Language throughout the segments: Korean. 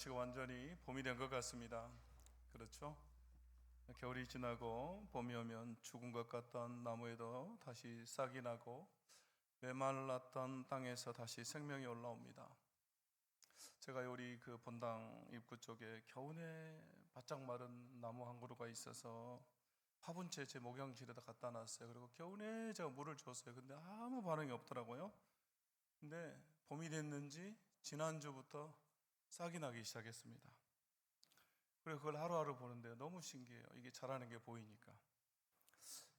지금 완전히 봄이 된 것 같습니다. 그렇죠? 겨울이 지나고 봄이 오면 죽은 것 같던 나무에도 다시 싹이 나고 메말랐던 땅에서 다시 생명이 올라옵니다. 제가 우리 그 본당 입구 쪽에 겨우내 바짝 마른 나무 한 그루가 있어서 화분째 제 목욕실에다 갖다 놨어요. 그리고 겨우내 제가 물을 줬어요. 근데 아무 반응이 없더라고요. 근데 봄이 됐는지 지난주부터 싹이 나기 시작했습니다. 그리고 그걸 하루하루 보는데 너무 신기해요. 이게 자라는 게 보이니까.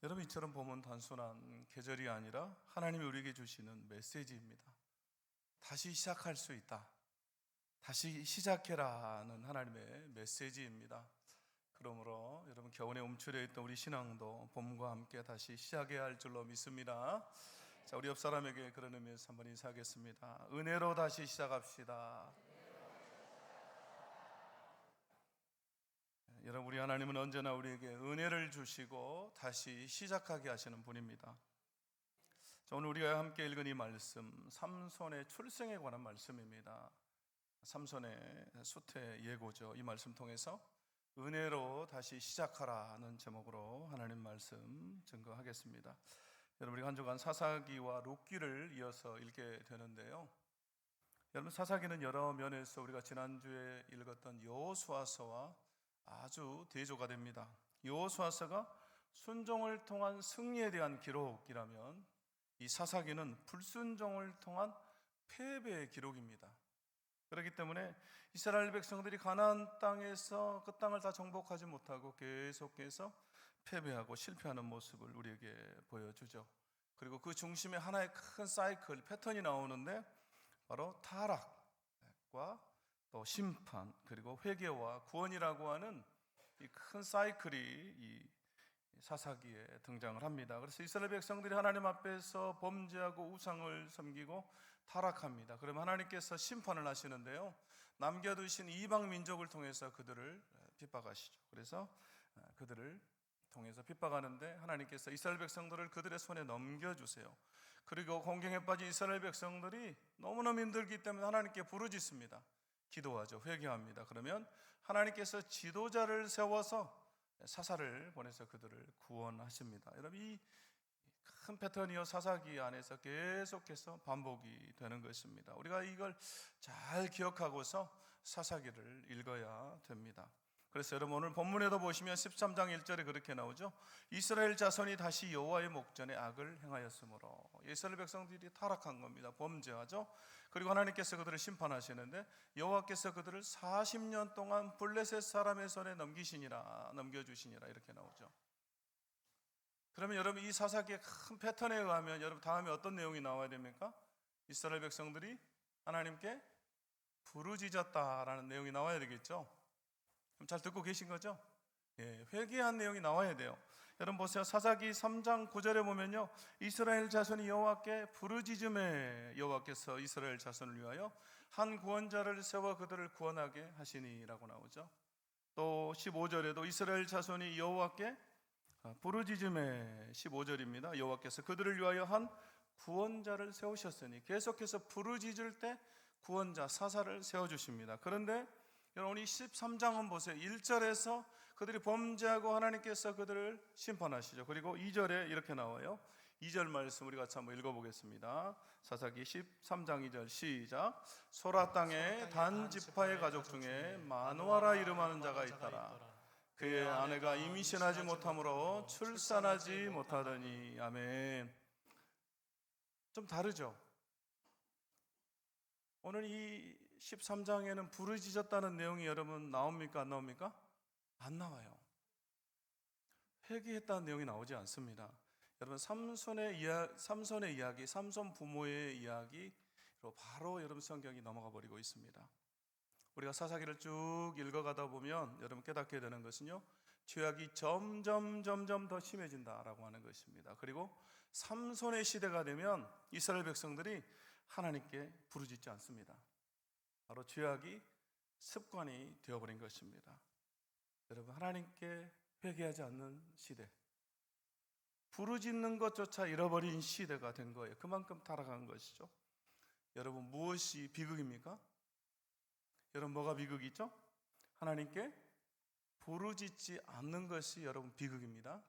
여러분, 이처럼 보면 단순한 계절이 아니라 하나님이 우리에게 주시는 메시지입니다. 다시 시작할 수 있다. 다시 시작해라는 하나님의 메시지입니다. 그러므로 여러분, 겨울에 움츠려 있던 우리 신앙도 봄과 함께 다시 시작해야 할 줄로 믿습니다. 자, 우리 옆 사람에게 그런 의미에서 한번 인사하겠습니다. 은혜로 다시 시작합시다. 여러분, 우리 하나님은 언제나 우리에게 은혜를 주시고 다시 시작하게 하시는 분입니다. 자, 오늘 우리가 함께 읽은 이 말씀, 삼손의 출생에 관한 말씀입니다. 삼손의 수태 예고죠. 이 말씀 통해서 은혜로 다시 시작하라는 제목으로 하나님 말씀 증거하겠습니다. 여러분, 우리 한 주간 사사기와 룻기를 이어서 읽게 되는데요. 여러분, 사사기는 여러 면에서 우리가 지난주에 읽었던 여호수아서와 아주 대조가 됩니다. 여호수아서가 순종을 통한 승리에 대한 기록이라면 이 사사기는 불순종을 통한 패배의 기록입니다. 그렇기 때문에 이스라엘 백성들이 가나안 땅에서 그 땅을 다 정복하지 못하고 계속해서 패배하고 실패하는 모습을 우리에게 보여주죠. 그리고 그 중심에 하나의 큰 사이클, 패턴이 나오는데 바로 타락과 또 심판, 그리고 회개와 구원이라고 하는 이 큰 사이클이 이 사사기에 등장을 합니다. 그래서 이스라엘 백성들이 하나님 앞에서 범죄하고 우상을 섬기고 타락합니다. 그러면 하나님께서 심판을 하시는데요, 남겨두신 이방 민족을 통해서 그들을 핍박하시죠. 그래서 그들을 통해서 핍박하는데 하나님께서 이스라엘 백성들을 그들의 손에 넘겨주세요. 그리고 공경에 빠진 이스라엘 백성들이 너무너무 힘들기 때문에 하나님께 부르짖습니다. 기도하죠. 회개합니다. 그러면 하나님께서 지도자를 세워서 사사를 보내서 그들을 구원하십니다. 여러분, 이 큰 패턴이요 사사기 안에서 계속해서 반복이 되는 것입니다. 우리가 이걸 잘 기억하고서 사사기를 읽어야 됩니다. 그래서 여러분, 오늘 본문에도 보시면 13장 1절에 그렇게 나오죠. 이스라엘 자손이 다시 여호와의 목전에 악을 행하였으므로. 이스라엘 백성들이 타락한 겁니다. 범죄하죠. 그리고 하나님께서 그들을 심판하시는데 여호와께서 그들을 40년 동안 블레셋 사람의 손에 넘겨주시니라 이렇게 나오죠. 그러면 여러분, 이 사사기의 큰 패턴에 의하면 여러분 다음에 어떤 내용이 나와야 됩니까? 이스라엘 백성들이 하나님께 부르짖었다라는 내용이 나와야 되겠죠. 그럼 잘 듣고 계신 거죠? 예, 회개한 내용이 나와야 돼요. 여러분 보세요. 사사기 3장 9절에 보면요, 이스라엘 자손이 여호와께 부르짖음에 여호와께서 이스라엘 자손을 위하여 한 구원자를 세워 그들을 구원하게 하시니라고 나오죠. 또 15절에도 이스라엘 자손이 여호와께 부르짖음에 15절입니다. 여호와께서 그들을 위하여 한 구원자를 세우셨으니, 계속해서 부르짖을 때 구원자 사사를 세워주십니다. 그런데 여러분, 이 13장은 보세요. 1절에서 그들이 범죄하고 하나님께서 그들을 심판하시죠. 그리고 2절에 이렇게 나와요. 2절 말씀 우리 같이 한번 읽어보겠습니다. 사사기 13장 2절 시작. 소라 땅에 단 지파의 가족 중에 마누아라 이름하는 자가 있더라. 그의 아내가 임신하지 못함으로 출산하지 못하더니. 아멘. 좀 다르죠? 오늘 이 13장에는 부르짖었다는 내용이 여러분 나옵니까? 안 나옵니까? 안 나와요. 회개했다는 내용이 나오지 않습니다. 여러분, 삼손의 이야기, 삼손 부모의 이야기로 바로 여러분 성경이 넘어가 버리고 있습니다. 우리가 사사기를 쭉 읽어가다 보면 여러분 깨닫게 되는 것은요, 죄악이 점점 더 심해진다라고 하는 것입니다. 그리고 삼손의 시대가 되면 이스라엘 백성들이 하나님께 부르짖지 않습니다. 바로 죄악이 습관이 되어버린 것입니다. 여러분, 하나님께 회개하지 않는 시대, 부르짖는 것조차 잃어버린 시대가 된 거예요. 그만큼 타락한 것이죠. 여러분, 무엇이 비극입니까? 여러분 뭐가 비극이죠? 하나님께 부르짖지 않는 것이 여러분 비극입니다.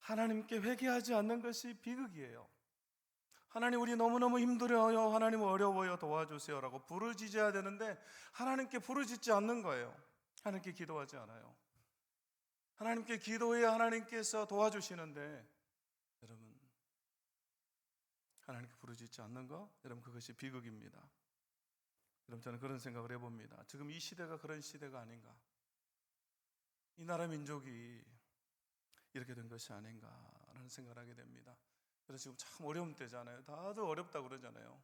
하나님께 회개하지 않는 것이 비극이에요. 하나님 우리 너무너무 힘들어요. 하나님 어려워요. 도와주세요라고 부르짖어야 되는데 하나님께 부르짖지 않는 거예요. 하나님께 기도하지 않아요. 하나님께 기도해야 하나님께서 도와주시는데 여러분 하나님께 부르짖지 않는 거 여러분 그것이 비극입니다. 여러분 저는 그런 생각을 해봅니다. 지금 이 시대가 그런 시대가 아닌가. 이 나라 민족이 이렇게 된 것이 아닌가라는 생각을 하게 됩니다. 그래서 지금 참 어려운 때잖아요. 다들 어렵다고 그러잖아요.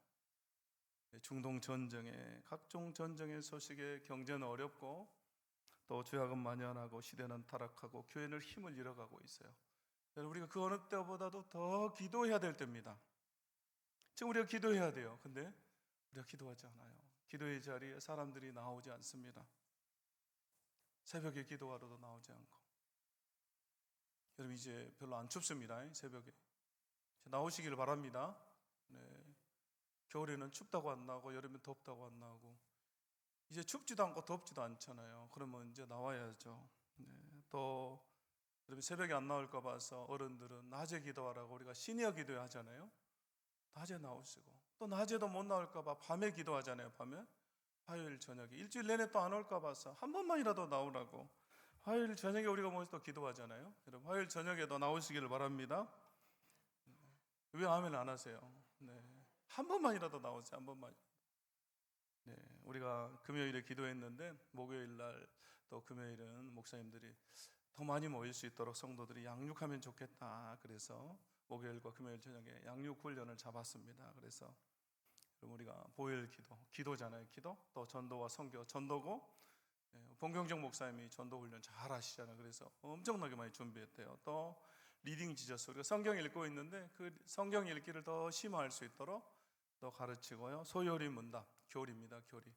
중동 전쟁에 각종 전쟁의 소식에 경제는 어렵고 또 죄악은 만연하고 시대는 타락하고 교회는 힘을 잃어가고 있어요. 여러분 우리가 그 어느 때보다도 더 기도해야 될 때입니다. 지금 우리가 기도해야 돼요. 근데 우리가 기도하지 않아요. 기도의 자리에 사람들이 나오지 않습니다. 새벽에 기도하러도 나오지 않고. 여러분 이제 별로 안 춥습니다. 새벽에 나오시길 바랍니다. 네. 겨울에는 춥다고 안 나오고 여름엔 덥다고 안 나오고 이제 춥지도 않고 덥지도 않잖아요. 그러면 이제 나와야죠. 네. 또 여러분 새벽에 안 나올까 봐서 어른들은 낮에 기도하라고 우리가 시니어 기도 하잖아요. 낮에 나오시고 또 낮에도 못 나올까 봐 밤에 기도하잖아요. 밤에 화요일 저녁에 일주일 내내 또 안 올까 봐서 한 번만이라도 나오라고 화요일 저녁에 우리가 모여서 또 기도하잖아요. 여러분 화요일 저녁에도 나오시기를 바랍니다. 왜 아멘 안 하세요? 네. 한 번만이라도 나오세요. 한 번만. 네. 우리가 금요일에 기도했는데 목요일 날 또 금요일은 목사님들이 더 많이 모일 수 있도록 성도들이 양육하면 좋겠다. 그래서 목요일과 금요일 저녁에 양육 훈련을 잡았습니다. 그래서 우리가 보혈 기도, 기도잖아요. 기도, 또 전도와 선교, 전도고 봉경정 목사님이 전도 훈련 잘 하시잖아요. 그래서 엄청나게 많이 준비했대요. 또 리딩 지저스, 우리가 성경 읽고 있는데 그 성경 읽기를 더 심화할 수 있도록 또 가르치고요. 소요리 문답, 교리입니다. 교리.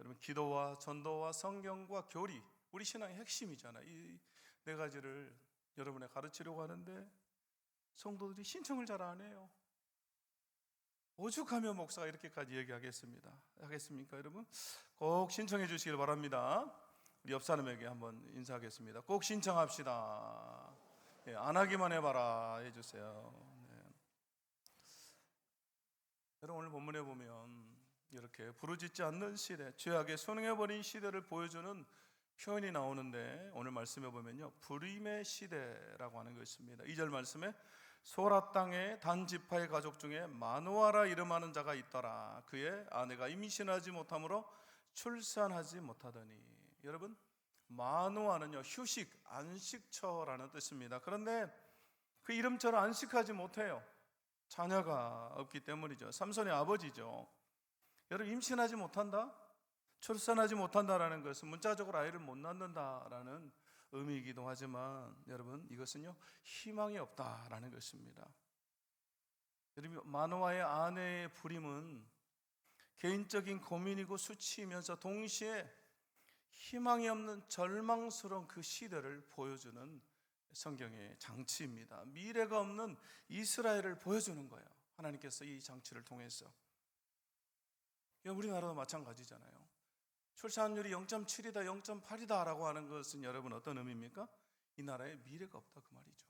여러분 기도와 전도와 성경과 교리, 우리 신앙의 핵심이잖아요. 이 네 가지를 여러분에 가르치려고 하는데 성도들이 신청을 잘 안 해요. 오죽하면 목사가 이렇게까지 하겠습니까, 여러분? 꼭 신청해 주시길 바랍니다. 우리 옆 사람에게 한번 인사하겠습니다. 꼭 신청합시다. 예, 안 하기만 해봐라 해주세요. 네. 여러분 오늘 본문에 보면 이렇게 부르짖지 않는 시대, 죄악에 순응해버린 시대를 보여주는 표현이 나오는데 오늘 말씀해 보면요 불임의 시대라고 하는 것입니다. 2절 말씀에 소라 땅에 단 지파의 가족 중에 마누아라 이름하는 자가 있더라. 그의 아내가 임신하지 못하므로 출산하지 못하더니. 여러분 마누아는요 휴식, 안식처라는 뜻입니다. 그런데 그 이름처럼 안식하지 못해요. 자녀가 없기 때문이죠. 삼손의 아버지죠. 여러분 임신하지 못한다? 출산하지 못한다라는 것은 문자적으로 아이를 못 낳는다라는 의미이기도 하지만 여러분 이것은요 희망이 없다라는 것입니다. 여러분 마누아의 아내의 불임은 개인적인 고민이고 수치이면서 동시에 희망이 없는 절망스러운 그 시대를 보여주는 성경의 장치입니다. 미래가 없는 이스라엘을 보여주는 거예요. 하나님께서 이 장치를 통해서. 우리나라도 마찬가지잖아요. 출산율이 0.7이다 0.8이다 라고 하는 것은 여러분 어떤 의미입니까? 이 나라에 미래가 없다 그 말이죠.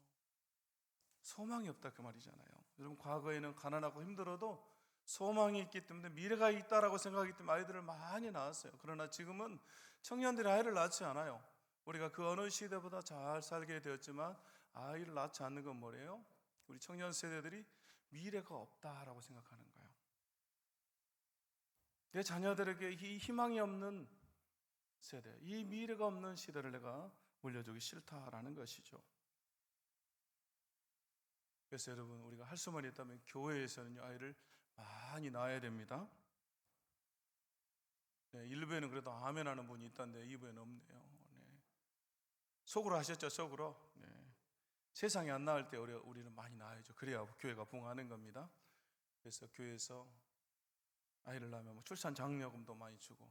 소망이 없다 그 말이잖아요. 여러분 과거에는 가난하고 힘들어도 소망이 있기 때문에 미래가 있다라고 생각하기 때문에 아이들을 많이 낳았어요. 그러나 지금은 청년들이 아이를 낳지 않아요. 우리가 그 어느 시대보다 잘 살게 되었지만 아이를 낳지 않는 건 뭐래요? 우리 청년 세대들이 미래가 없다라고 생각하는 거예요. 내 자녀들에게 이 희망이 없는 세대, 이 미래가 없는 시대를 내가 물려주기 싫다라는 것이죠. 그래서 여러분 우리가 할 수만 있다면 교회에서는 아이를 많이 낳아야 됩니다. 네, 1부에는 그래도 아멘 하는 분이 있던데 2부에는 없네요. 네. 속으로 하셨죠, 속으로. 네. 세상에 안 나을 때 우리는 많이 낳아야죠. 그래야 교회가 부흥하는 겁니다. 그래서 교회에서 아이를 낳으면 뭐 출산 장려금도 많이 주고,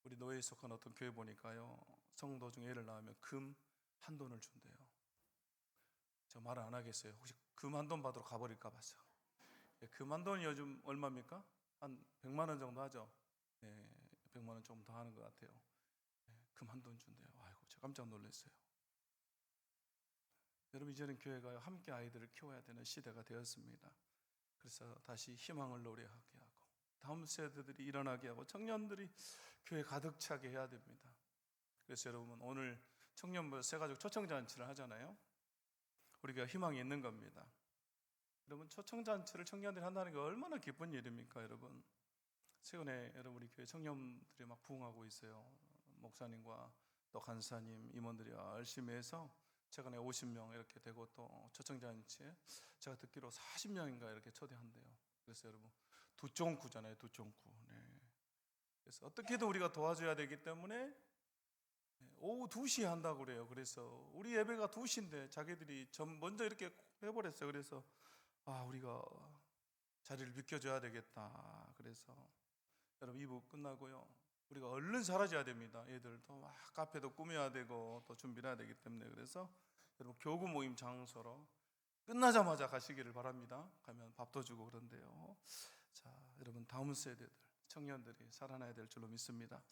우리 노예에 속한 어떤 교회 보니까요 성도 중에 애를 낳으면 금 한 돈을 준대요. 제가 말을 안 하겠어요. 혹시 금 한 돈 받으러 가버릴까 봐서. 금 한 돈이 요즘 얼마입니까? 한 100만 원 정도 하죠. 네. 100만 원 조금 더 하는 것 같아요. 그만돈 준대요. 아이고, 제가 깜짝 놀랐어요. 여러분, 이제는 교회가 함께 아이들을 키워야 되는 시대가 되었습니다. 그래서 다시 희망을 노래하게 하고 다음 세대들이 일어나게 하고 청년들이 교회 가득 차게 해야 됩니다. 그래서 여러분, 오늘 청년부 새가족 초청잔치를 하잖아요. 우리가 희망이 있는 겁니다. 여러분, 초청잔치를 청년들이 한다는 게 얼마나 기쁜 일입니까, 여러분? 최근에 여러분 우리 교회 청년들이 막 부흥하고 있어요. 목사님과 또 간사님, 임원들이 열심히 해서 최근에 50명 이렇게 되고 또 초청잔치에 제가 듣기로 40명인가 이렇게 초대한대요. 그래서 여러분, 두쫑구잖아요, 두쫑구. 네. 그래서 어떻게든 우리가 도와줘야 되기 때문에 오후 2시에 한다고 그래요. 그래서 우리 예배가 2시인데 자기들이 먼저 이렇게 해버렸어요. 그래서 우리가 자리를 비켜줘야 되겠다. 그래서 여러분, 2부 끝나고요, 우리가 얼른 사라져야 됩니다. 애들도 막 카페도 꾸며야 되고 또 준비를 해야 되기 때문에. 그래서 여러분, 교구 모임 장소로 끝나자마자 가시기를 바랍니다. 가면 밥도 주고 그런데요. 자, 여러분, 다음 세대들 청년들이 살아나야 될 줄로 믿습니다.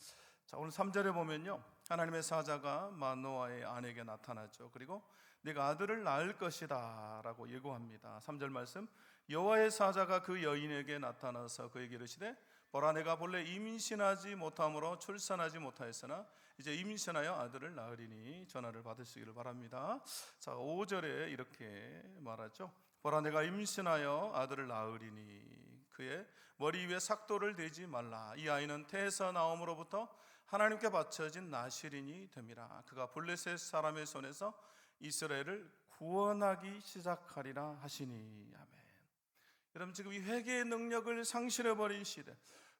자, 오늘 3절에 보면요, 하나님의 사자가 마노아의 아내에게 나타나죠. 그리고 네가 아들을 낳을 것이다 라고 예고합니다. 3절 말씀, 여호와의 사자가 그 여인에게 나타나서 그에게 이르시되 보라, 내가 본래 임신하지 못함으로 출산하지 못하였으나 이제 임신하여 아들을 낳으리니 전화를 받으시기를 바랍니다. 자, 5절에 이렇게 말하죠. 보라, 내가 임신하여 아들을 낳으리니 그의 머리 위에 삭도를 대지 말라. 이 아이는 태에서 나옴으로부터 하나님께 바쳐진 나실인이 됨이라. 그가 블레셋 사람의 손에서 이스라엘을 구원하기 시작하리라 하시니. 아멘. 여러분, 지금 이 회개의 능력을 상실해버린 시대,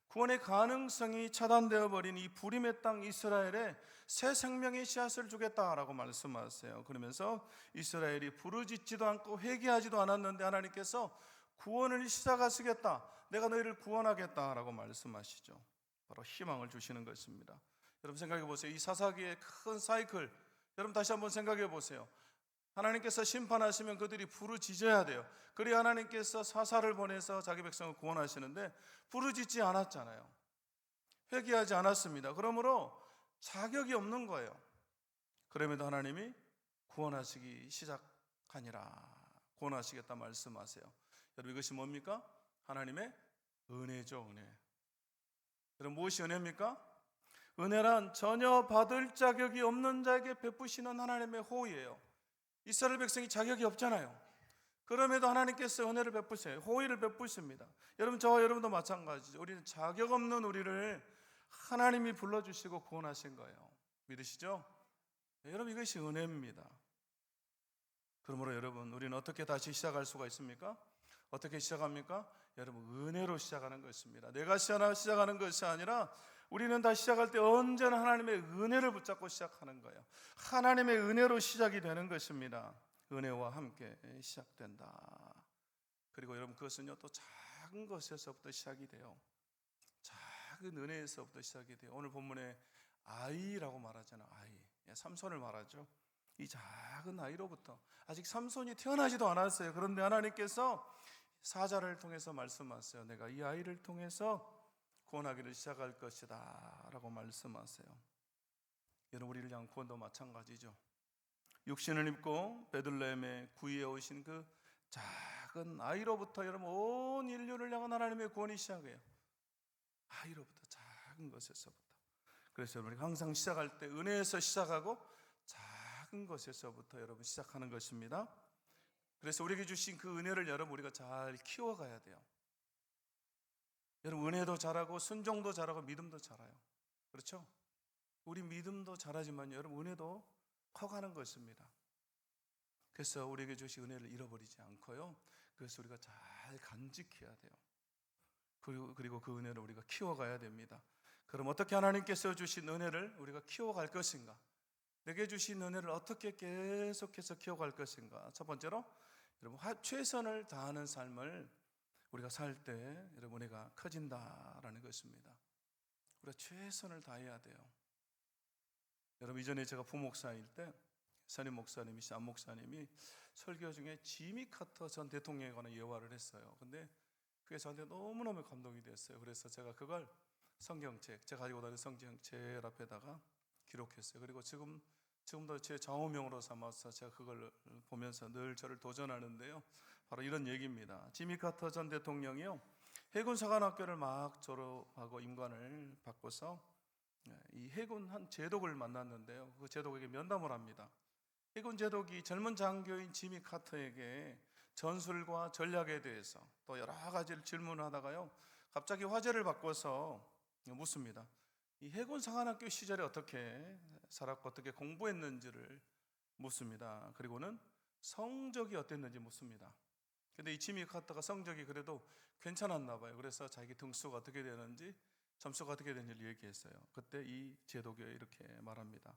구원의 가능성이 차단되어 버린 이 불임의 땅 이스라엘에 새 생명의 씨앗을 주겠다라고 말씀하세요. 그러면서 이스라엘이 부르짖지도 않고 회개하지도 않았는데 하나님께서 구원을 시작하시겠다, 내가 너희를 구원하겠다라고 말씀하시죠. 바로 희망을 주시는 것입니다. 여러분, 생각해 보세요. 이 사사기의 큰 사이클, 여러분 다시 한번 생각해 보세요. 하나님께서 심판하시면 그들이 부르짖어야 돼요. 그래야 하나님께서 사사를 보내서 자기 백성을 구원하시는데 부르짖지 않았잖아요. 회개하지 않았습니다. 그러므로 자격이 없는 거예요. 그럼에도 하나님이 구원하시기 시작하니라, 구원하시겠다 말씀하세요. 여러분, 이것이 뭡니까? 하나님의 은혜죠, 은혜. 여러분, 무엇이 은혜입니까? 은혜란 전혀 받을 자격이 없는 자에게 베푸시는 하나님의 호의예요. 이스라엘 백성이 자격이 없잖아요. 그럼에도 하나님께서 은혜를 베푸세요. 호의를 베푸십니다. 여러분, 저와 여러분도 마찬가지죠. 우리는 자격 없는 우리를 하나님이 불러주시고 구원하신 거예요. 믿으시죠? 여러분, 이것이 은혜입니다. 그러므로 여러분, 우리는 어떻게 다시 시작할 수가 있습니까? 어떻게 시작합니까? 여러분, 은혜로 시작하는 것입니다. 내가 시작하는 것이 아니라 우리는 다시 시작할 때 언제나 하나님의 은혜를 붙잡고 시작하는 거예요. 하나님의 은혜로 시작이 되는 것입니다. 은혜와 함께 시작된다. 그리고 여러분, 그것은요, 또 작은 것에서부터 시작이 돼요. 작은 은혜에서부터 시작이 돼요. 오늘 본문에 아이라고 말하잖아요. 아이, 삼손을 말하죠. 이 작은 아이로부터, 아직 삼손이 태어나지도 않았어요. 그런데 하나님께서 사자를 통해서 말씀하세요. 내가 이 아이를 통해서 구원하기를 시작할 것이다 라고 말씀하세요. 여러분, 우리를 향한 구원도 마찬가지죠. 육신을 입고 베들레헴에 구유에 오신 그 작은 아이로부터 여러분 온 인류를 향한 하나님의 구원이 시작해요. 아이로부터, 작은 것에서부터. 그래서 여러분, 항상 시작할 때 은혜에서 시작하고 작은 것에서부터 여러분 시작하는 것입니다. 그래서 우리에게 주신 그 은혜를 여러분 우리가 잘 키워가야 돼요. 여러분, 은혜도 잘하고 순종도 잘하고 믿음도 잘해요. 그렇죠? 우리 믿음도 잘하지만 여러분 은혜도 커가는 것입니다. 그래서 우리에게 주신 은혜를 잃어버리지 않고요, 그래서 우리가 잘 간직해야 돼요. 그리고 그 은혜를 우리가 키워가야 됩니다. 그럼 어떻게 하나님께서 주신 은혜를 우리가 키워갈 것인가? 내게 주신 은혜를 어떻게 계속해서 키워갈 것인가? 첫 번째로 여러분, 최선을 다하는 삶을 우리가 살 때 여러분 은혜가 커진다라는 것입니다. 우리가 최선을 다해야 돼요. 여러분, 이전에 제가 부목사일 때 선임 목사님이시 안 목사님이 설교 중에 지미 카터 전 대통령에 관한 예화를 했어요. 근데 그게 저한테 너무너무 감동이 됐어요. 그래서 제가 그걸 성경책, 제가 가지고 다니는 성경책 앞에다가 기록했어요. 그리고 지금도 제 좌우명으로 삼아서 제가 그걸 보면서 늘 저를 도전하는데요. 바로 이런 얘기입니다. 지미 카터 전 대통령이요, 해군 사관학교를 막 졸업하고 임관을 받고서 이 해군 한 제독을 만났는데요. 그 제독에게 면담을 합니다. 해군 제독이 젊은 장교인 지미 카터에게 전술과 전략에 대해서 또 여러 가지를 질문하다가요, 갑자기 화제를 바꿔서 묻습니다. 이 해군 사관학교 시절에 어떻게 살았고 어떻게 공부했는지를 묻습니다. 그리고는 성적이 어땠는지 묻습니다. 근데 이 지미 카터가 성적이 그래도 괜찮았나 봐요. 그래서 자기 등수가 어떻게 되는지, 점수가 어떻게 되는지를 얘기했어요. 그때 이 제독이 이렇게 말합니다.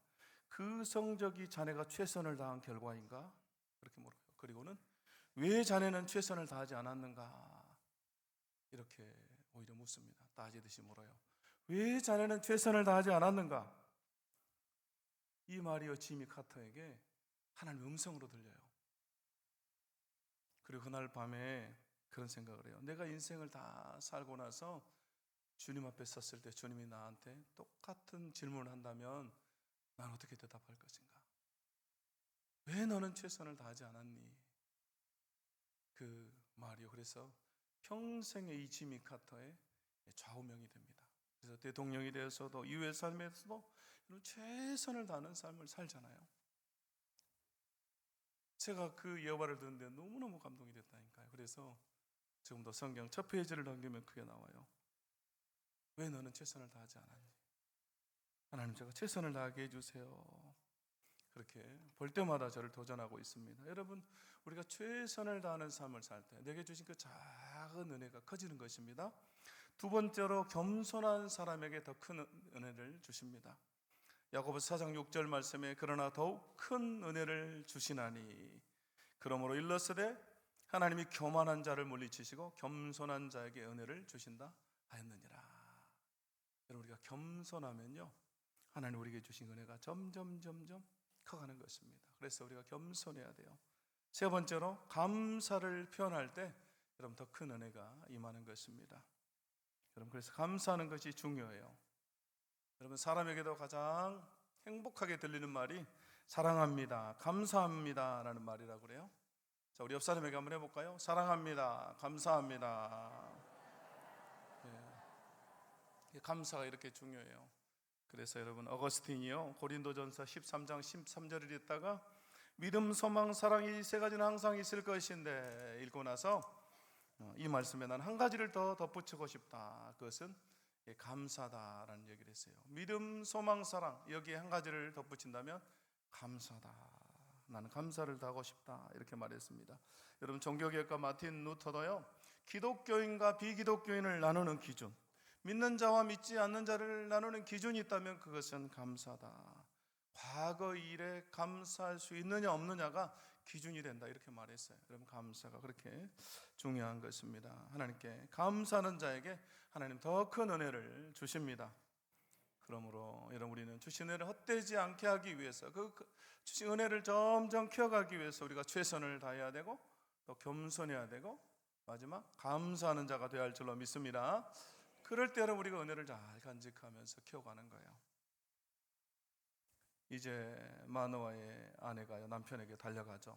그 성적이 자네가 최선을 다한 결과인가? 그렇게 물어요. 그리고는 왜 자네는 최선을 다하지 않았는가? 이렇게 오히려 묻습니다. 따지듯이 물어요. 왜 자네는 최선을 다하지 않았는가? 이 말이요, 지미 카터에게 하나님의 음성으로 들려요. 그리고 그날 밤에 그런 생각을 해요. 내가 인생을 다 살고 나서 주님 앞에 섰을 때 주님이 나한테 똑같은 질문을 한다면 난 어떻게 대답할 것인가? 왜 너는 최선을 다하지 않았니? 그 말이요. 그래서 평생의 이 지미 카터의 좌우명이 됩니다. 그래서 대통령이 되어서도 이후의 삶에서도 최선을 다하는 삶을 살잖아요. 제가 그 여발을 듣는데 너무너무 감동이 됐다니까요. 그래서 지금도 성경 첫 페이지를 넘기면 그게 나와요. 왜 너는 최선을 다하지 않았니? 하나님, 제가 최선을 다하게 해주세요. 그렇게 볼 때마다 저를 도전하고 있습니다. 여러분, 우리가 최선을 다하는 삶을 살 때 내게 주신 그 작은 은혜가 커지는 것입니다. 두 번째로, 겸손한 사람에게 더 큰 은혜를 주십니다. 야고보서 4장 6절 말씀에 그러나 더욱 큰 은혜를 주시나니 그러므로 일러스되 하나님이 교만한 자를 물리치시고 겸손한 자에게 은혜를 주신다 하였느니라. 여러분, 우리가 겸손하면요, 하나님 우리에게 주신 은혜가 점점 커가는 것입니다. 그래서 우리가 겸손해야 돼요. 세 번째로, 감사를 표현할 때 여러분 더 큰 은혜가 임하는 것입니다. 여러분, 그래서 감사하는 것이 중요해요. 여러분, 사람에게도 가장 행복하게 들리는 말이 사랑합니다, 감사합니다 라는 말이라고 그래요. 자, 우리 옆 사람에게 한번 해볼까요? 사랑합니다, 감사합니다. 감사가 이렇게 중요해요. 그래서 여러분, 어거스틴이요, 고린도전서 13장 13절을 읽다가 믿음, 소망, 사랑 이 세 가지는 항상 있을 것인데 읽고 나서 이 말씀에 난 한 가지를 더 덧붙이고 싶다. 그것은 감사다라는 얘기를 했어요. 믿음, 소망, 사랑, 여기에 한 가지를 덧붙인다면 감사다. 나는 감사를 다하고 싶다. 이렇게 말했습니다. 여러분, 종교개혁가 마틴 루터도요, 기독교인과 비기독교인을 나누는 기준, 믿는 자와 믿지 않는 자를 나누는 기준이 있다면 그것은 감사다. 과거 일에 감사할 수 있느냐 없느냐가 기준이 된다. 이렇게 말했어요. 여러분, 감사가 그렇게 중요한 것입니다. 하나님께 감사하는 자에게 하나님 더 큰 은혜를 주십니다. 그러므로 여러분, 우리는 주신 은혜를 헛되지 않게 하기 위해서, 그 주신 은혜를 점점 키워가기 위해서 우리가 최선을 다해야 되고 또 겸손해야 되고 마지막 감사하는 자가 되어야 할 줄로 믿습니다. 그럴 때 여러분, 우리가 은혜를 잘 간직하면서 키워가는 거예요. 이제 마노아의 아내가 남편에게 달려가죠.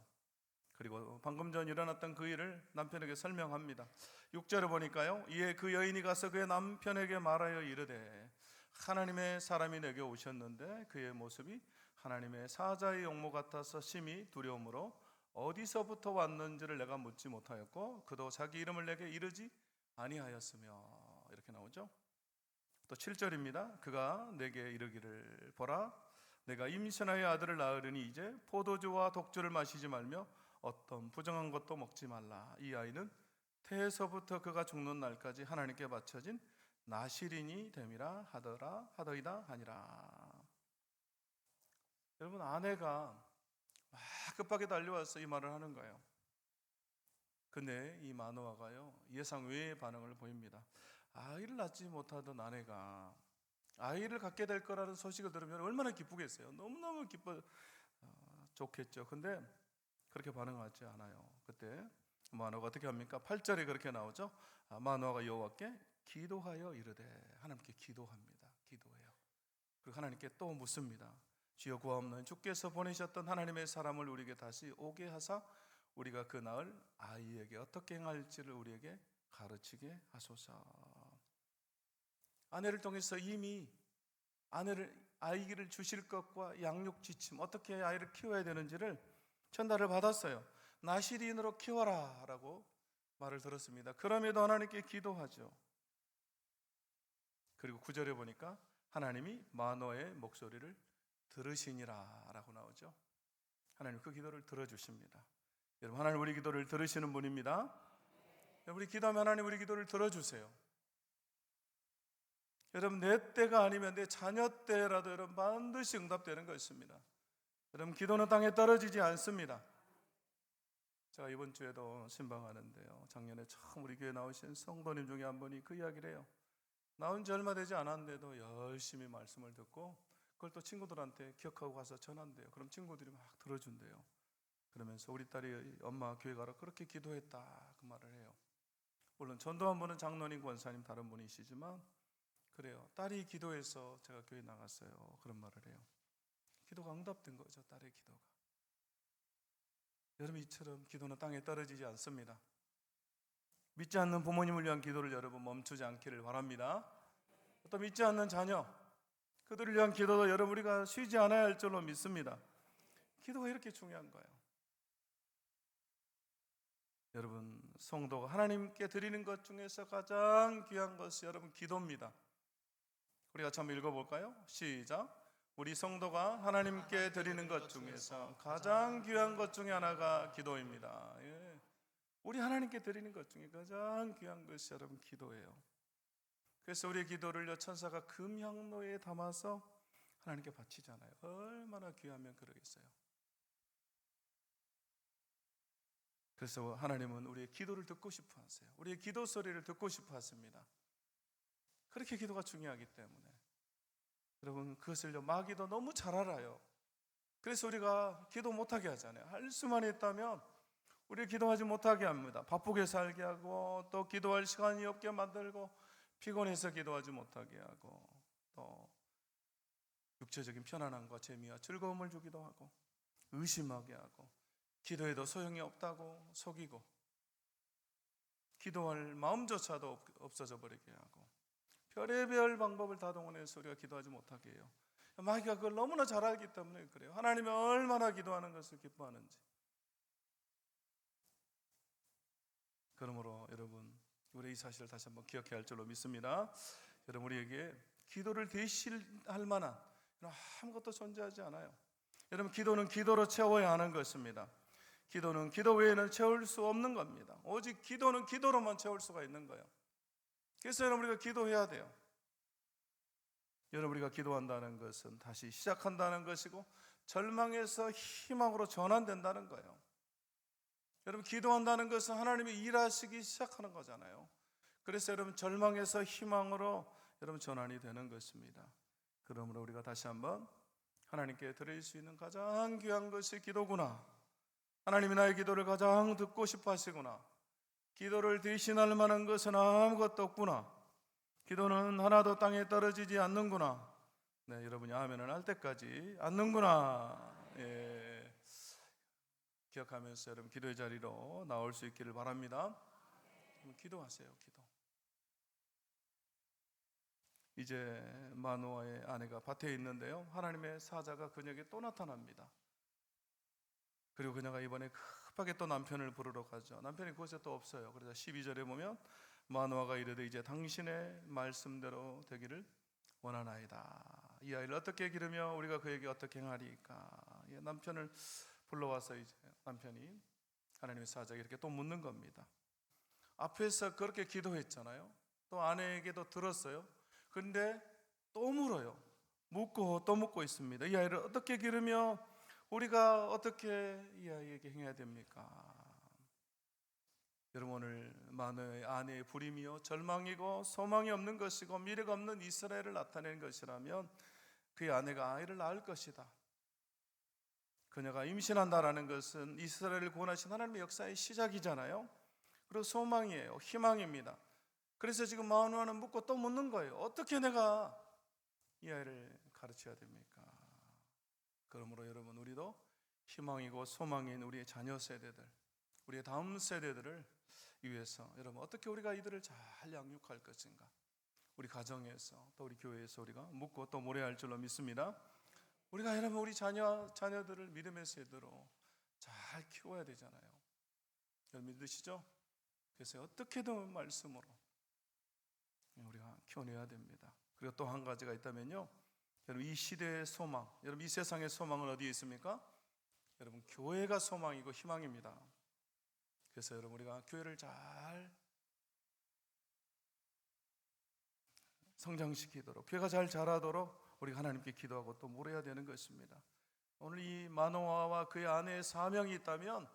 그리고 방금 전 일어났던 그 일을 남편에게 설명합니다. 6절에 보니까요, 이에 그 여인이 가서 그의 남편에게 말하여 이르되 하나님의 사람이 내게 오셨는데 그의 모습이 하나님의 사자의 용모 같아서 심히 두려움으로 어디서부터 왔는지를 내가 묻지 못하였고 그도 자기 이름을 내게 이르지 아니하였으며, 이렇게 나오죠. 또 7절입니다. 그가 내게 이르기를 보라, 내가 임신하여 아들을 낳으려니 이제 포도주와 독주를 마시지 말며 어떤 부정한 것도 먹지 말라. 이 아이는 태에서부터 그가 죽는 날까지 하나님께 바쳐진 나실인이 됨이라 하더이다 하니라. 여러분, 아내가 막 급하게 달려와서 이 말을 하는 거예요. 근데 이 마노아가요, 예상 외의 반응을 보입니다. 아이를 낳지 못하던 아내가 아이를 갖게 될 거라는 소식을 들으면 얼마나 기쁘겠어요. 너무너무 좋겠죠. 근데 그렇게 반응하지 않아요. 그때 마노아가 어떻게 합니까? 8절에 그렇게 나오죠. 마노아가 여호와께 기도하여 이르되, 하나님께 기도합니다. 기도해요. 그리고 하나님께 또 묻습니다. 주여 구하옵나니 주께서 보내셨던 하나님의 사람을 우리에게 다시 오게 하사 우리가 그 나을 아이에게 어떻게 행할지를 우리에게 가르치게 하소서. 아내를 통해서 이미 아이를 주실 것과 양육 지침, 어떻게 아이를 키워야 되는지를 전달을 받았어요. 나시린으로 키워라 라고 말을 들었습니다. 그럼에도 하나님께 기도하죠. 그리고 9절에 보니까 하나님이 마노아의 목소리를 들으시니라 라고 나오죠. 하나님 그 기도를 들어주십니다. 여러분, 하나님 우리 기도를 들으시는 분입니다. 우리 기도하면 하나님 우리 기도를 들어주세요. 여러분, 내 때가 아니면 내 자녀 때라도 여러분 반드시 응답되는 것입니다. 여러분, 기도는 땅에 떨어지지 않습니다. 제가 이번 주에도 신방하는데요, 작년에 처음 우리 교회 나오신 성도님 중에 한 분이 그 이야기를 해요. 나온 지 얼마 되지 않았는데도 열심히 말씀을 듣고 그걸 또 친구들한테 기억하고 가서 전한대요. 그럼 친구들이 막 들어준대요. 그러면서 우리 딸이 엄마 교회 가라 그렇게 기도했다 그 말을 해요. 물론 전도한 분은 장로님 권사님 다른 분이시지만 그래요. 딸이 기도해서 제가 교회 나갔어요. 그런 말을 해요. 기도가 응답된 거죠. 딸의 기도가. 여러분, 이처럼 기도는 땅에 떨어지지 않습니다. 믿지 않는 부모님을 위한 기도를 여러분 멈추지 않기를 바랍니다. 또 믿지 않는 자녀, 그들을 위한 기도도 여러분 우리가 쉬지 않아야 할 줄로 믿습니다. 기도가 이렇게 중요한 거예요. 여러분, 성도가 하나님께 드리는 것 중에서 가장 귀한 것이 여러분 기도입니다. 우리 같이 한번 읽어볼까요? 시작. 우리 성도가 하나님께 드리는 것 중에서 가장 귀한 것 중에 하나가 기도입니다. 예. 우리 하나님께 드리는 것 중에 가장 귀한 것이 여러분 기도예요. 그래서 우리의 기도를 천사가 금향로에 담아서 하나님께 바치잖아요. 얼마나 귀하면 그러겠어요. 그래서 하나님은 우리의 기도를 듣고 싶어 하세요. 우리의 기도 소리를 듣고 싶어 하십니다. 그렇게 기도가 중요하기 때문에 여러분, 그것을 마귀도 너무 잘 알아요. 그래서 우리가 기도 못하게 하잖아요. 할 수만 있다면 우리 기도하지 못하게 합니다. 바쁘게 살게 하고 또 기도할 시간이 없게 만들고 피곤해서 기도하지 못하게 하고 또 육체적인 편안함과 재미와 즐거움을 주기도 하고 의심하게 하고 기도해도 소용이 없다고 속이고 기도할 마음조차도 없어져 버리게 하고 별의별 방법을 다 동원해서 우리가 기도하지 못하게 해요. 마귀가 그걸 너무나 잘 알기 때문에 그래요. 하나님이 얼마나 기도하는 것을 기뻐하는지. 그러므로 여러분, 우리 이 사실을 다시 한번 기억해야 할 줄로 믿습니다. 여러분, 우리에게 기도를 대신할 만한 아무것도 존재하지 않아요. 여러분, 기도는 기도로 채워야 하는 것입니다. 기도는 기도 외에는 채울 수 없는 겁니다. 오직 기도는 기도로만 채울 수가 있는 거예요. 그래서 여러분, 우리가 기도해야 돼요. 여러분, 우리가 기도한다는 것은 다시 시작한다는 것이고 절망에서 희망으로 전환된다는 거예요. 여러분, 기도한다는 것은 하나님이 일하시기 시작하는 거잖아요. 그래서 여러분, 절망에서 희망으로 여러분 전환이 되는 것입니다. 그러므로 우리가 다시 한번 하나님께 드릴 수 있는 가장 귀한 것이 기도구나. 하나님이 나의 기도를 가장 듣고 싶어 하시구나. 기도를 대신할 만한 것은 아무것도 없구나. 기도는 하나도 땅에 떨어지지 않는구나. 네, 여러분이 아멘을 할 때까지 않는구나. 예. 기억하면서 여러분 기도의 자리로 나올 수 있기를 바랍니다. 기도하세요. 기도. 이제 마노아의 아내가 밭에 있는데요, 하나님의 사자가 그녀에게 또 나타납니다. 그리고 그녀가 이번에 급하게 또 남편을 부르러 가죠. 남편이 그곳에 또 없어요. 그래서 12절에 보면 마노아가 이르되 이제 당신의 말씀대로 되기를 원하나이다. 이 아이를 어떻게 기르며 우리가 그에게 어떻게 행하리까. 남편을 불러와서 이제 남편이 하나님의 사자에게 이렇게 또 묻는 겁니다. 앞에서 그렇게 기도했잖아요. 또 아내에게도 들었어요. 그런데 또 물어요. 묻고 또 묻고 있습니다. 이 아이를 어떻게 기르며 우리가 어떻게 이 아이에게 행해야 됩니까? 여러분, 오늘 마노아의 아내의 불임이요 절망이고 소망이 없는 것이고 미래가 없는 이스라엘을 나타내는 것이라면 그의 아내가 아이를 낳을 것이다. 그녀가 임신한다라는 것은 이스라엘을 구원하신 하나님의 역사의 시작이잖아요. 그리고 소망이에요. 희망입니다. 그래서 지금 마누아는 묻고 또 묻는 거예요. 어떻게 내가 이 아이를 가르쳐야 됩니까? 그러므로 여러분, 우리도 희망이고 소망인 우리의 자녀 세대들, 우리의 다음 세대들을 위해서 여러분, 어떻게 우리가 이들을 잘 양육할 것인가, 우리 가정에서 또 우리 교회에서 우리가 묻고 또 모래할 줄로 믿습니다. 우리가 여러분, 우리 자녀들을 믿음의 세대로 잘 키워야 되잖아요. 여러분 믿으시죠? 그래서 어떻게든 말씀으로 우리가 키워내야 됩니다. 그리고 또 한 가지가 있다면요, 여러분, 이 시대의 소망, 여러분 이 세상의 소망은 어디에 있습니까? 여러분, 교회가 소망이고 희망입니다. 그래서 여러분, 우리가 교회를 잘 성장시키도록, 교회가 잘 자라도록 우리가 하나님께 기도하고 또 물어야 되는 것입니다. 오늘 이 마노아와 그의 아내의 사명이 있다면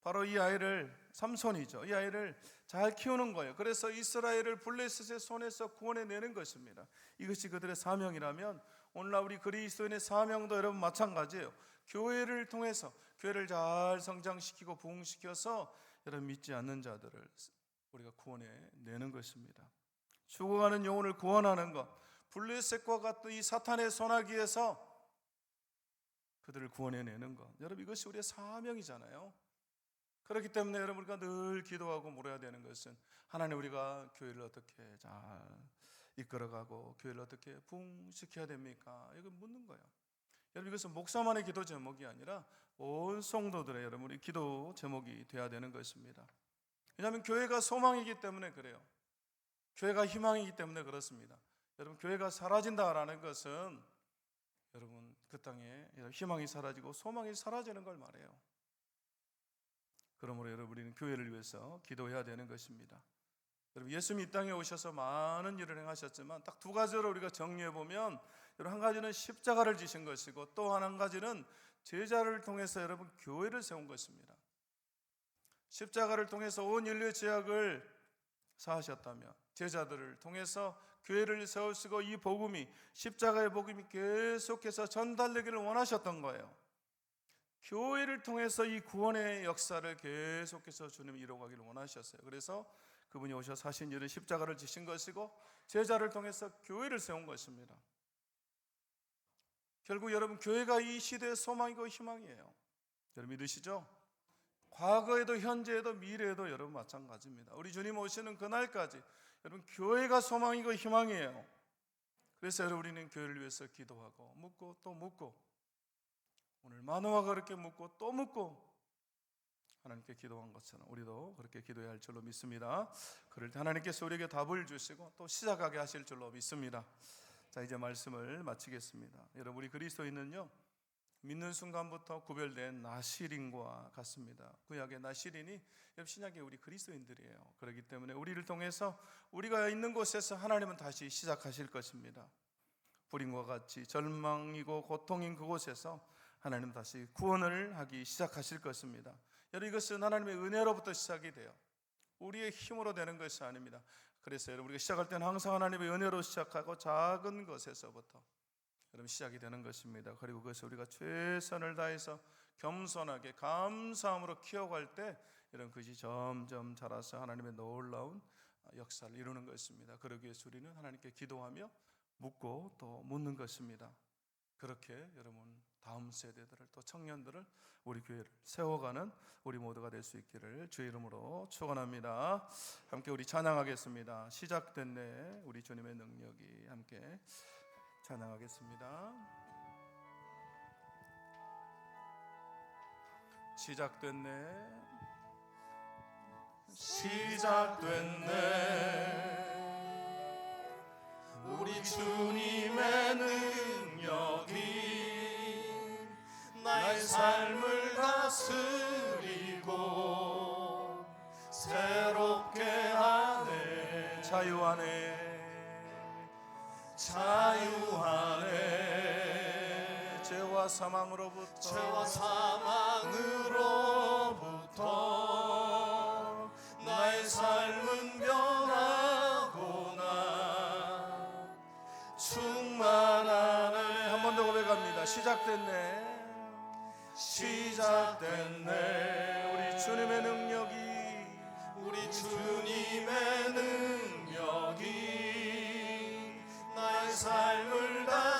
바로 이 아이를, 삼손이죠, 이 아이를 잘 키우는 거예요. 그래서 이스라엘을 블레셋의 손에서 구원해내는 것입니다. 이것이 그들의 사명이라면 오늘날 우리 그리스도인의 사명도 여러분 마찬가지예요. 교회를 통해서 교회를 잘 성장시키고 부흥시켜서 여러분 믿지 않는 자들을 우리가 구원해내는 것입니다. 죽어가는 영혼을 구원하는 것, 블레셋과 같은 이 사탄의 손아귀에서 그들을 구원해내는 것, 여러분 이것이 우리의 사명이잖아요. 그렇기 때문에 여러분, 우리가 늘 기도하고 물어야 되는 것은 하나님, 우리가 교회를 어떻게 잘 이끌어가고 교회를 어떻게 부흥시켜야 됩니까? 이걸 묻는 거예요. 여러분, 이것은 목사만의 기도 제목이 아니라 온 성도들의 여러분 우리 기도 제목이 되어야 되는 것입니다. 왜냐하면 교회가 소망이기 때문에 그래요. 교회가 희망이기 때문에 그렇습니다. 여러분, 교회가 사라진다라는 것은 여러분 그 땅에 희망이 사라지고 소망이 사라지는 걸 말해요. 그러므로 여러분, 우리는 교회를 위해서 기도해야 되는 것입니다. 여러분, 예수님이 이 땅에 오셔서 많은 일을 행하셨지만 딱 두 가지로 우리가 정리해 보면, 여러분, 한 가지는 십자가를 지신 것이고 또 한 가지는 제자를 통해서 여러분 교회를 세운 것입니다. 십자가를 통해서 온 인류의 죄악을 사하셨다면 제자들을 통해서 교회를 세우시고 이 복음이, 십자가의 복음이 계속해서 전달되기를 원하셨던 거예요. 교회를 통해서 이 구원의 역사를 계속해서 주님이 이루어가기를 원하셨어요. 그래서 그분이 오셔서 하신 일은 십자가를 지신 것이고 제자를 통해서 교회를 세운 것입니다. 결국 여러분, 교회가 이 시대의 소망이고 희망이에요. 여러분 믿으시죠? 과거에도 현재에도 미래에도 여러분 마찬가지입니다. 우리 주님 오시는 그날까지 여러분 교회가 소망이고 희망이에요. 그래서 여러분, 우리는 교회를 위해서 기도하고 묻고 또 묻고, 오늘 마노아가 그렇게 묻고 또 묻고 하나님께 기도한 것처럼 우리도 그렇게 기도해야 할 줄로 믿습니다. 그럴 때 하나님께서 우리에게 답을 주시고 또 시작하게 하실 줄로 믿습니다. 자, 이제 말씀을 마치겠습니다. 여러분, 우리 그리스도인은요, 믿는 순간부터 구별된 나시린과 같습니다. 구약의 나시린이 신약의 우리 그리스도인들이에요. 그렇기 때문에 우리를 통해서 우리가 있는 곳에서 하나님은 다시 시작하실 것입니다. 불임과 같이 절망이고 고통인 그곳에서 하나님 다시 구원을 하기 시작하실 것입니다. 여러분, 이것은 하나님의 은혜로부터 시작이 돼요. 우리의 힘으로 되는 것이 아닙니다. 그래서 여러분, 우리가 시작할 때는 항상 하나님의 은혜로 시작하고 작은 것에서부터 여러분 시작이 되는 것입니다. 그리고 그것을 우리가 최선을 다해서 겸손하게 감사함으로 키워갈 때 여러분, 그것이 점점 자라서 하나님의 놀라운 역사를 이루는 것입니다. 그러기 위해서 우리는 하나님께 기도하며 묻고 또 묻는 것입니다. 그렇게 여러분, 다음 세대들을 또 청년들을 우리 교회를 세워가는 우리 모두가 될 수 있기를 주의 이름으로 축원합니다. 함께 우리 찬양하겠습니다. 시작됐네, 우리 주님의 능력이. 함께 찬양하겠습니다. 시작됐네, 시작됐네, 우리 주님의 능력이 나의 삶을 다스리고 새롭게 하네. 자유하네, 자유하네. 죄와 사망으로부터 나의 삶은 변하구나. 충만하네. 한 번 더 고백합니다. 시작됐네, 시작됐네, 우리 주님의 능력이, 우리 주님의 능력이 여기 나의 삶을 다